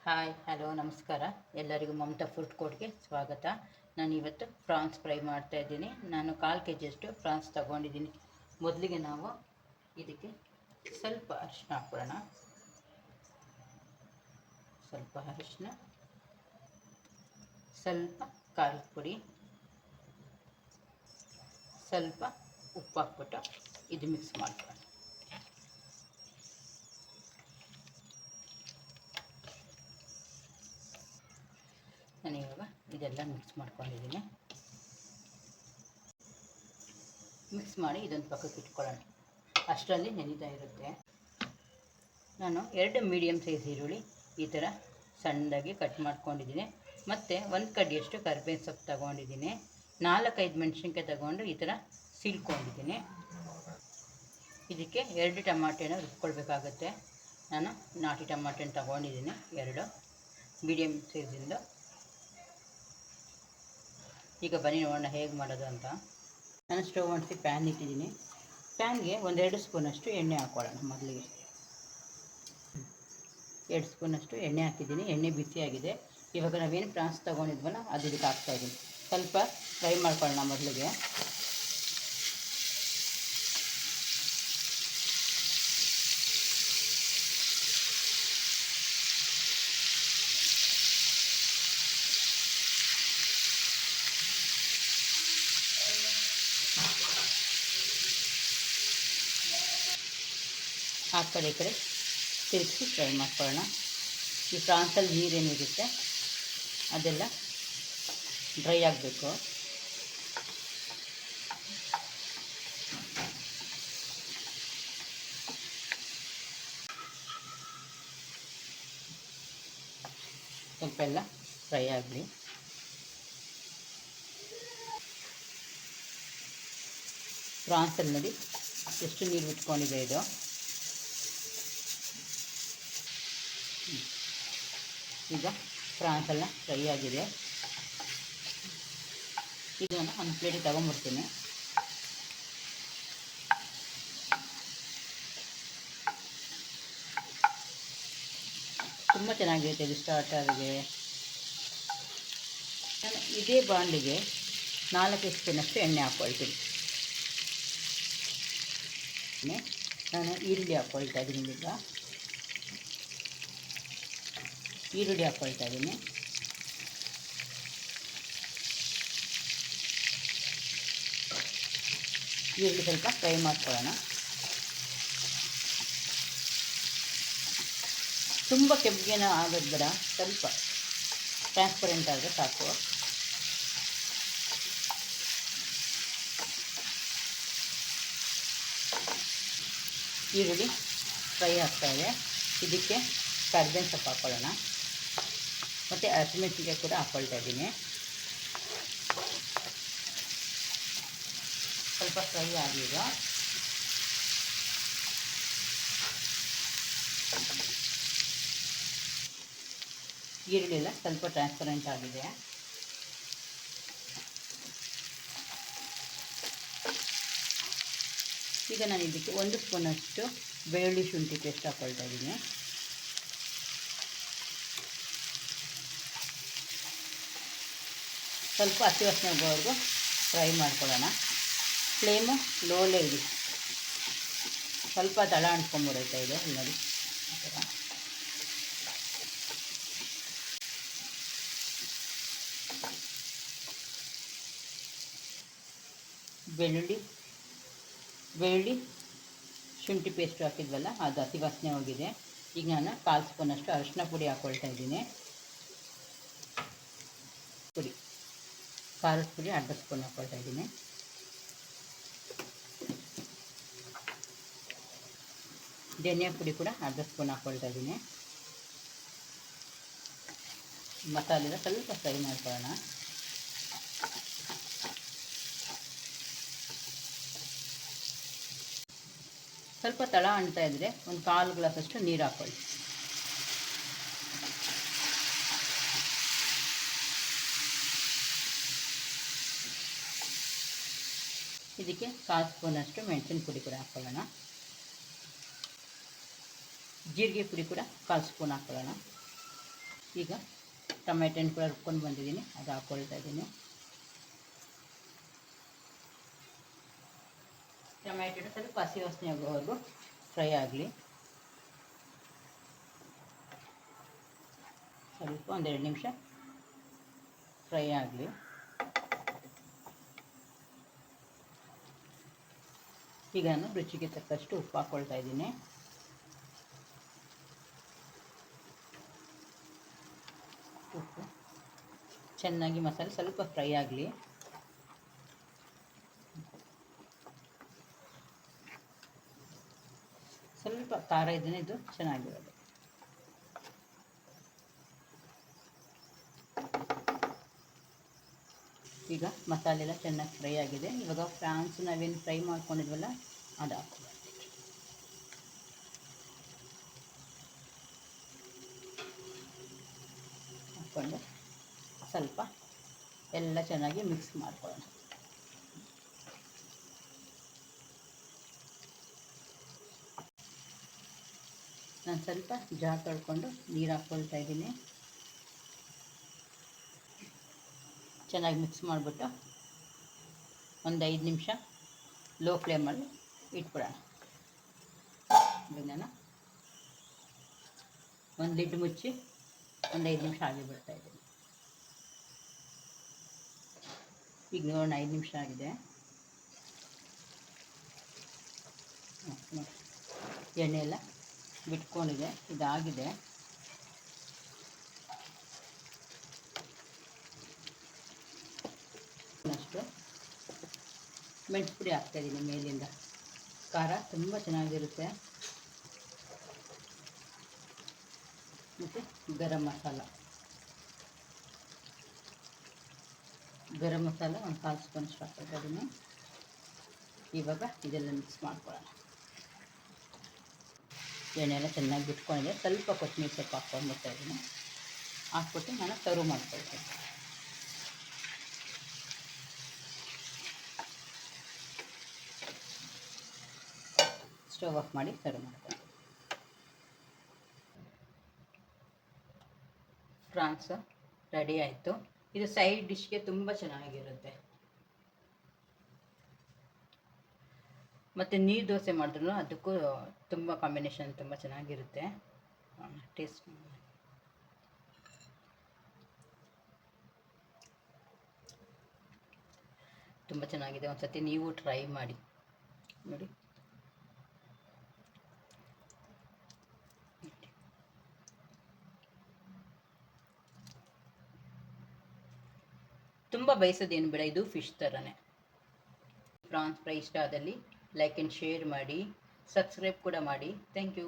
Hi hello ನಮಸ್ಕಾರ. ಎಲ್ಲರಿಗೂ Mamata food ಕೋರ್ಟ್ಗೆ ಸ್ವಾಗತ. ನಾನು ಇವತ್ತು ಫ್ರಾನ್ಸ್ ಫ್ರೈ ಮಾಡ್ತಾ ಇದ್ದೀನಿ. ನಾನು 1/4 kg ಅಷ್ಟು ಫ್ರಾನ್ಸ್ ತಗೊಂಡಿದ್ದೀನಿ. ಮೊದಲಿಗೆ ನಾವು ಇದಕ್ಕೆ ಸ್ವಲ್ಪ ಅರಿಶಿನ ಹಾಕ್ಕೊಳ್ಳೋಣ. ಸ್ವಲ್ಪ ಅರಿಶಿನ, ಸ್ವಲ್ಪ ಖಾರದ ಪುಡಿ, ಸ್ವಲ್ಪ ಉಪ್ಪು ಹಾಕ್ಬಿಟ್ಟು ಇದು ಮಿಕ್ಸ್ ಮಾಡ್ಕೊಳ್ಳೋಣ. ನಾನು ಇವಾಗ ಇದೆಲ್ಲ ಮಿಕ್ಸ್ ಮಾಡ್ಕೊಂಡಿದ್ದೀನಿ. ಮಿಕ್ಸ್ ಮಾಡಿ ಇದೊಂದು ಪಕ್ಕಕ್ಕೆ ಇಟ್ಕೊಳ್ಳೋಣ. ಅಷ್ಟರಲ್ಲಿ ನೆನೀತಾ ಇರುತ್ತೆ. ನಾನು 2 ಮೀಡಿಯಮ್ ಸೈಜ್ ಈರುಳ್ಳಿ ಈ ಥರ ಸಣ್ಣದಾಗಿ ಕಟ್ ಮಾಡ್ಕೊಂಡಿದ್ದೀನಿ. ಮತ್ತು 1 ಕಡ್ಡಿಯಷ್ಟು ಕರಿಬೇವಿನ ಸೊಪ್ಪು ತಗೊಂಡಿದ್ದೀನಿ. 4-5 ಮೆಣಸಿನ್ಕಾಯಿ ತಗೊಂಡು ಈ ಥರ ಸೀಳ್ಕೊಂಡಿದ್ದೀನಿ. ಇದಕ್ಕೆ 2 ಟಮಾಟೆನ ರುಬ್ಕೊಳ್ಬೇಕಾಗತ್ತೆ. ನಾನು ನಾಟಿ ಟಮಾಟೆನ ತಗೊಂಡಿದ್ದೀನಿ, 2 ಮೀಡಿಯಮ್ ಸೈಜಿಂದು. ಈಗ ಬನ್ನಿ ನೋಡೋಣ ಹೇಗೆ ಮಾಡೋದು ಅಂತ. ನಾನು ಸ್ಟವ್ ಅಂಟಿಸಿ ಪ್ಯಾನ್ ಇಟ್ಟಿದ್ದೀನಿ. ಪ್ಯಾನ್ಗೆ 1-2 ಸ್ಪೂನಷ್ಟು ಎಣ್ಣೆ ಹಾಕ್ಕೊಳ್ಳೋಣ. ಮೊದಲಿಗೆ 2 ಸ್ಪೂನಷ್ಟು ಎಣ್ಣೆ ಹಾಕಿದ್ದೀನಿ. ಎಣ್ಣೆ ಬಿಸಿಯಾಗಿದೆ. ಇವಾಗ ನಾವೇನು ಫ್ರಾನ್ಸ್ ತೊಗೊಂಡಿದ್ವಲ್ಲ ಅದು ಇದಕ್ಕೆ ಹಾಕ್ತಾಯಿದ್ದೀನಿ. ಸ್ವಲ್ಪ ಫ್ರೈ ಮಾಡ್ಕೊಳ್ಳೋಣ ಮೊದಲಿಗೆ. ಆ ಕಡೆ ಈ ಕಡೆ ತಿರುಗಿಸಿ ಫ್ರೈ ಮಾಡ್ಕೊಳ್ಳೋಣ. ಈ ಫ್ರಾನ್ಸಲ್ಲಿ ನೀರೇನಿರುತ್ತೆ ಅದೆಲ್ಲ ಡ್ರೈ ಆಗಬೇಕು. ಸ್ವಲ್ಪ ಎಲ್ಲ ಫ್ರೈ ಆಗಲಿ. ಫ್ರಾನ್ಸಲ್ಲಿ ನೋಡಿ ಎಷ್ಟು ನೀರು ಬಿಟ್ಕೊಂಡಿದೆ ಇದು. ಈಗ ಫ್ರಾನ್ಸೆಲ್ಲ ಫ್ರೈ ಆಗಿದೆ. ಇದನ್ನು ಒಂದು ಪ್ಲೇಟಿಗೆ ತಗೊಂಡ್ಬಿಡ್ತೀನಿ. ತುಂಬ ಚೆನ್ನಾಗಿರುತ್ತೆ ಇದು ಸ್ಟಾರ್ಟರ್ಗೆ. ನಾನು ಇದೇ ಬಾಣಲಿಗೆ 4 ಸ್ಪೂನಷ್ಟು ಎಣ್ಣೆ ಹಾಕ್ಕೊಳ್ತೀನಿ. ನಾನು ಈರುಳ್ಳಿ ಹಾಕ್ಕೊಳ್ತಾ ಇದ್ದೀನಿ. ಈಗ ಈರುಳ್ಳಿ ಹಾಕ್ಕೊಳ್ತಾ ಇದ್ದೀನಿ. ಈರುಳ್ಳಿ ಸ್ವಲ್ಪ ಫ್ರೈ ಮಾಡ್ಕೊಳ್ಳೋಣ. ತುಂಬ ಕೆಂಪಗೇನೋ ಆಗೋದು ಬೇಡ, ಸ್ವಲ್ಪ ಟ್ರಾನ್ಸ್ಪರೆಂಟ್ ಆದರೆ ಸಾಕು. ಈರುಳ್ಳಿ ಫ್ರೈ ಆಗ್ತಾಯಿದೆ. ಇದಕ್ಕೆ ಕರಿಬೇವಿನ ಸೊಪ್ಪು ಹಾಕ್ಕೊಳ್ಳೋಣ. ಮತ್ತು ಹಸಿಮೆಣಸಿನ್ಕಾಯಿ ಕೂಡ ಹಾಕ್ಕೊಳ್ತಾ ಇದ್ದೀನಿ. ಸ್ವಲ್ಪ ಫ್ರೈ ಆಗಿದೆ. ಈರುಳ್ಳಿ ಎಲ್ಲ ಸ್ವಲ್ಪ ಟ್ರಾನ್ಸ್ಪರೆಂಟ್ ಆಗಿದೆ. ಈಗ ನಾನು ಇದಕ್ಕೆ 1 ಸ್ಪೂನಷ್ಟು ಬೆಳ್ಳುಳ್ಳಿ ಶುಂಠಿ ಪೇಸ್ಟ್ ಹಾಕ್ಕೊಳ್ತಾ ಇದ್ದೀನಿ. ಸ್ವಲ್ಪ ಹಸಿ ವಾಸನೆ ಹೋಗೋವರೆಗೂ ಫ್ರೈ ಮಾಡ್ಕೊಳ್ಳೋಣ. ಫ್ಲೇಮು ಲೋಲೇ ಇಡಿ. ಸ್ವಲ್ಪ ತಳ ಅಂಟ್ಕೊಂಡ್ಬಿಡುತ್ತೆ ಇದು ನೋಡಿ. ಬೆಳ್ಳುಳ್ಳಿ ಶುಂಠಿ ಪೇಸ್ಟು ಹಾಕಿದ್ವಲ್ಲ ಅದು ಹಸಿ ವಾಸನೆ ಹೋಗಿದೆ. ಈಗ ನಾನು 1/4 ಸ್ಪೂನಷ್ಟು ಅರಿಶಿನ ಪುಡಿ ಹಾಕ್ಕೊಳ್ತಾ ಇದ್ದೀನಿ. ಖಾರದ ಪುಡಿ 1/2 ಸ್ಪೂನ್ ಹಾಕ್ಕೊಳ್ತಾ ಇದ್ದೀನಿ. ಧನಿಯಾ ಪುಡಿ ಕೂಡ 1/2 ಸ್ಪೂನ್ ಹಾಕ್ಕೊಳ್ತಾ ಇದ್ದೀನಿ. ಮಸಾಲೆನ ಸ್ವಲ್ಪ ಫ್ರೈ ಮಾಡ್ಕೊಳ್ಳೋಣ. ಸ್ವಲ್ಪ ತಳ ಅಂಟ್ತಾ ಇದ್ದರೆ 1/4 ಗ್ಲಾಸಷ್ಟು ನೀರು ಹಾಕ್ಕೊಳ್ಳಿ. ಇದಕ್ಕೆ 1/4 ಸ್ಪೂನಷ್ಟು ಮೆಣಸಿನ ಪುಡಿ ಕೂಡ ಹಾಕ್ಕೊಳ್ಳೋಣ. ಜೀರಿಗೆ ಪುಡಿ ಕೂಡ 1/4 ಸ್ಪೂನ್ ಹಾಕ್ಕೊಳ್ಳೋಣ. ಈಗ ಟೊಮೆಟೊ ಹಣ್ಣು ಕೂಡ ರುಬ್ಕೊಂಡು ಬಂದಿದ್ದೀನಿ, ಅದು ಹಾಕ್ಕೊಳ್ತಾ ಇದ್ದೀನಿ. ಟೊಮೆಟೊ ಸ್ವಲ್ಪ ಹಸಿ ವಾಸನೆ ಆಗೋವರೆಗೂ ಫ್ರೈ ಆಗಲಿ. ಸ್ವಲ್ಪ 1-2 ನಿಮಿಷ ಫ್ರೈ ಆಗಲಿ. ಈಗ ನಾನು ರುಚಿಗೆ ತಕ್ಕಷ್ಟು ಉಪ್ಪು ಹಾಕ್ಕೊಳ್ತಾ ಇದ್ದೀನಿ. ಉಪ್ಪು ಚೆನ್ನಾಗಿ ಮಸಾಲೆ ಸ್ವಲ್ಪ ಫ್ರೈ ಆಗಲಿ. ಸ್ವಲ್ಪ ಖಾರ ಇದ್ದರೆ ಇದು ಚೆನ್ನಾಗಿರೋದು. ಈಗ ಮಸಾಲೆ ಎಲ್ಲ ಚೆನ್ನಾಗಿ ಫ್ರೈ ಆಗಿದೆ. ಇವಾಗ ಫ್ರಾನ್ಸ್ ನಾವೇನು ಫ್ರೈ ಮಾಡ್ಕೊಂಡಿದ್ವಲ್ಲ ಅದು ಹಾಕ್ಕೊಳ್ಳೋಣ. ಹಾಕ್ಕೊಂಡು ಸ್ವಲ್ಪ ಎಲ್ಲ ಚೆನ್ನಾಗಿ ಮಿಕ್ಸ್ ಮಾಡ್ಕೊಳ್ಳೋಣ. ನಾನು ಸ್ವಲ್ಪ ಜಾರ್ ತೊಳ್ಕೊಂಡು ನೀರು ಹಾಕ್ಕೊಳ್ತಾ ಇದ್ದೀನಿ. ಚೆನ್ನಾಗಿ ಮಿಕ್ಸ್ ಮಾಡಿಬಿಟ್ಟು ಒಂದು 5 ನಿಮಿಷ ಲೋ ಫ್ಲೇಮಲ್ಲಿ ಇಟ್ಬಿಡೋಣ. ಇದನ್ನು ಒಂದು ಲಿಡ್ ಮುಚ್ಚಿ ಒಂದು 5 ನಿಮಿಷ ಹಾಗೆ ಬಿಡ್ತಾ ಇದ್ದೀನಿ. ಈಗ ನೋಡೋಣ, 5 ನಿಮಿಷ ಆಗಿದೆ. ಎಣ್ಣೆ ಎಲ್ಲ ಬಿಟ್ಕೊಂಡಿದೆ, ಇದಾಗಿದೆ. ಅಷ್ಟು ಮೆಣಸು ಪುಡಿ ಹಾಕ್ತಾಯಿದ್ದೀನಿ ಮೇಲಿಂದ. ಖಾರ ತುಂಬ ಚೆನ್ನಾಗಿರುತ್ತೆ. ಮತ್ತು ಗರಂ ಮಸಾಲ ಒಂದು 1/4 ಸ್ಪೂನಷ್ಟು ಹಾಕ್ತಾ ಇದ್ದೀನಿ. ಇವಾಗ ಇದೆಲ್ಲ ಮಿಕ್ಸ್ ಮಾಡ್ಕೊಳ್ಳೋಣ. ಎಣ್ಣೆ ಎಲ್ಲ ಚೆನ್ನಾಗಿ ಬಿಟ್ಕೊಂಡಿದೆ. ಸ್ವಲ್ಪ ಕೊತ್ತಂಬರಿ ಸೊಪ್ಪು ಹಾಕ್ಕೊಂಡ್ಬಿಡ್ತಾ ಇದ್ದೀನಿ. ಹಾಕ್ಬಿಟ್ಟು ನಾನು ಸರ್ವ್ ಮಾಡ್ಕೊಳ್ತೀನಿ. ಸ್ಟವ್ ಆಫ್ ಮಾಡಿ ಸರ್ವ್ ಮಾಡ್ತೀನಿ. ಫ್ರಾನ್ಸ್ ರೆಡಿ ಆಯಿತು. ಇದು ಸೈಡ್ ಡಿಶ್ಗೆ ತುಂಬ ಚೆನ್ನಾಗಿರುತ್ತೆ. ಮತ್ತು ನೀರು ದೋಸೆ ಮಾಡಿದ್ರು ಅದಕ್ಕೂ ತುಂಬ ಕಾಂಬಿನೇಷನ್ ತುಂಬ ಚೆನ್ನಾಗಿರುತ್ತೆ. ಟೇಸ್ಟ್ ತುಂಬ ಚೆನ್ನಾಗಿದೆ. ಒಂದು ಸತಿ ನೀವು ಟ್ರೈ ಮಾಡಿ ನೋಡಿ. ತುಂಬ ಬಯಸೋದೇನು ಬೇಡ, ಇದು ಫಿಶ್ ಥರನೇ. ಪ್ರಾನ್ಸ್ ಫ್ರೈ ಇಷ್ಟ ಆದಲ್ಲಿ ಲೈಕ್ ಆ್ಯಂಡ್ ಶೇರ್ ಮಾಡಿ, ಸಬ್ಸ್ಕ್ರೈಬ್ ಕೂಡ ಮಾಡಿ. Thank you.